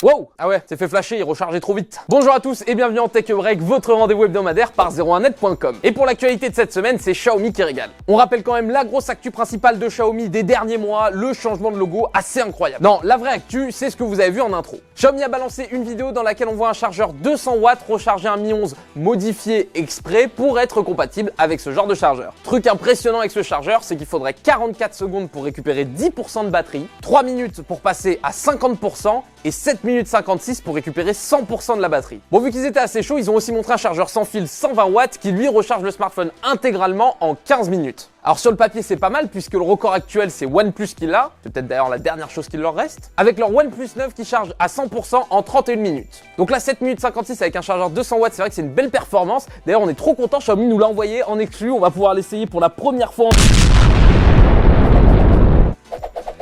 Wow, ah ouais, c'est fait flasher, il rechargeait trop vite. Bonjour à tous et bienvenue en Tech Break, votre rendez-vous hebdomadaire par 01net.com. Et pour l'actualité de cette semaine, c'est Xiaomi qui régale. On rappelle quand même la grosse actu principale de Xiaomi des derniers mois, le changement de logo assez incroyable. Non, la vraie actu, c'est ce que vous avez vu en intro. Xiaomi a balancé une vidéo dans laquelle on voit un chargeur 200 watts recharger un Mi 11 modifié exprès pour être compatible avec ce genre de chargeur. Truc impressionnant avec ce chargeur, c'est qu'il faudrait 44 secondes pour récupérer 10% de batterie, 3 minutes pour passer à 50% et 7 minutes 56 pour récupérer 100% de la batterie. Bon, vu qu'ils étaient assez chauds, ils ont aussi montré un chargeur sans fil 120 watts qui lui recharge le smartphone intégralement en 15 minutes. Alors sur le papier c'est pas mal puisque le record actuel c'est OnePlus qui l'a, c'est peut-être d'ailleurs la dernière chose qu'il leur reste, avec leur OnePlus 9 qui charge à 100% en 31 minutes. Donc là 7 minutes 56 avec un chargeur 200 watts, c'est vrai que c'est une belle performance. D'ailleurs on est trop content, Xiaomi nous l'a envoyé en exclu, on va pouvoir l'essayer pour la première fois.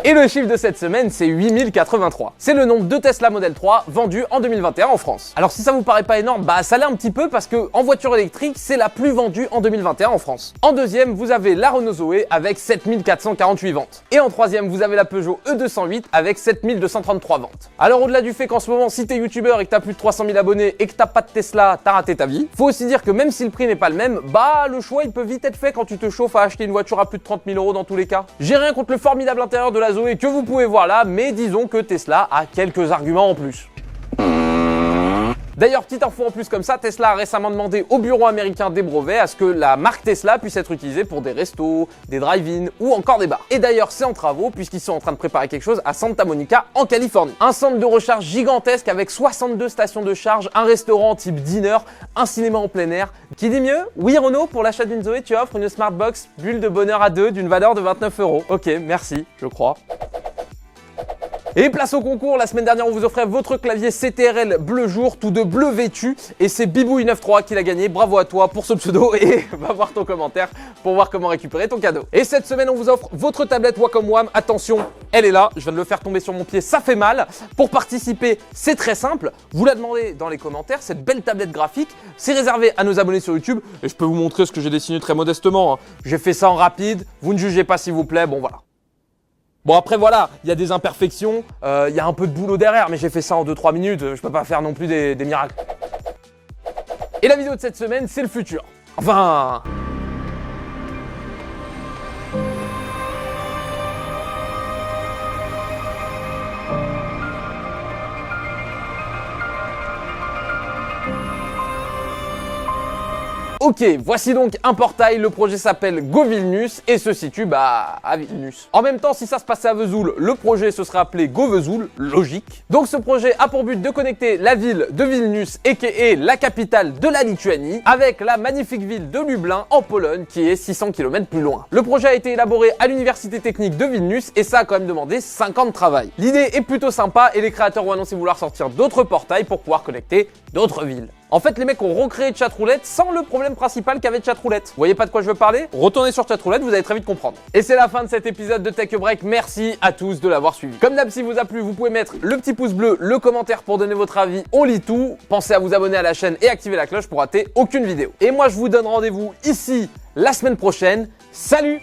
Et le chiffre de cette semaine, c'est 8083. C'est le nombre de Tesla Model 3 vendus en 2021 en France. Alors si ça vous paraît pas énorme, bah ça l'est un petit peu parce que en voiture électrique, c'est la plus vendue en 2021 en France. En deuxième, vous avez la Renault Zoé avec 7448 ventes. Et en troisième, vous avez la Peugeot E208 avec 7233 ventes. Alors au-delà du fait qu'en ce moment, si t'es youtubeur et que t'as plus de 300 000 abonnés et que t'as pas de Tesla, t'as raté ta vie. Faut aussi dire que même si le prix n'est pas le même, bah le choix il peut vite être fait quand tu te chauffes à acheter une voiture à plus de 30 000 € dans tous les cas. J'ai rien contre le formidable intérieur de la Zoé que vous pouvez voir là, mais disons que Tesla a quelques arguments en plus. D'ailleurs, petite info en plus comme ça, Tesla a récemment demandé au bureau américain des brevets à ce que la marque Tesla puisse être utilisée pour des restos, des drive-in ou encore des bars. Et d'ailleurs, c'est en travaux puisqu'ils sont en train de préparer quelque chose à Santa Monica en Californie. Un centre de recharge gigantesque avec 62 stations de charge, un restaurant type dîner, un cinéma en plein air. Qui dit mieux? Oui Renault, pour l'achat d'une Zoé, tu offres une Smartbox bulle de bonheur à 2 d'une valeur de 29 €. Ok, merci, je crois. Et place au concours, la semaine dernière on vous offrait votre clavier CTRL bleu jour, tout de bleu vêtu, et c'est Bibouille93 qui l'a gagné, bravo à toi pour ce pseudo, et va voir ton commentaire pour voir comment récupérer ton cadeau. Et cette semaine on vous offre votre tablette Wacom One, attention, elle est là, je viens de le faire tomber sur mon pied, ça fait mal. Pour participer, c'est très simple, vous la demandez dans les commentaires, cette belle tablette graphique, c'est réservé à nos abonnés sur YouTube, et je peux vous montrer ce que j'ai dessiné très modestement, hein. J'ai fait ça en rapide, vous ne jugez pas s'il vous plaît, bon voilà. Bon après voilà, il y a des imperfections, il y a un peu de boulot derrière, mais j'ai fait ça en 2-3 minutes, je peux pas faire non plus des miracles. Et la vidéo de cette semaine, c'est le futur. Enfin... Ok, voici donc un portail, le projet s'appelle Go Vilnius et se situe à Vilnius. En même temps, si ça se passait à Vesoul, le projet se serait appelé Go Vesoul, logique. Donc ce projet a pour but de connecter la ville de Vilnius, aka la capitale de la Lituanie, avec la magnifique ville de Lublin en Pologne, qui est 600 km plus loin. Le projet a été élaboré à l'université technique de Vilnius et ça a quand même demandé 5 ans de travail. L'idée est plutôt sympa et les créateurs ont annoncé vouloir sortir d'autres portails pour pouvoir connecter d'autres villes. En fait, les mecs ont recréé Chatroulette sans le problème principal qu'avait Chatroulette. Vous voyez pas de quoi je veux parler? Retournez sur Chatroulette, vous allez très vite comprendre. Et c'est la fin de cet épisode de Tech Break. Merci à tous de l'avoir suivi. Comme d'hab, si vous a plu, vous pouvez mettre le petit pouce bleu, le commentaire pour donner votre avis. On lit tout. Pensez à vous abonner à la chaîne et activer la cloche pour rater aucune vidéo. Et moi, je vous donne rendez-vous ici la semaine prochaine. Salut!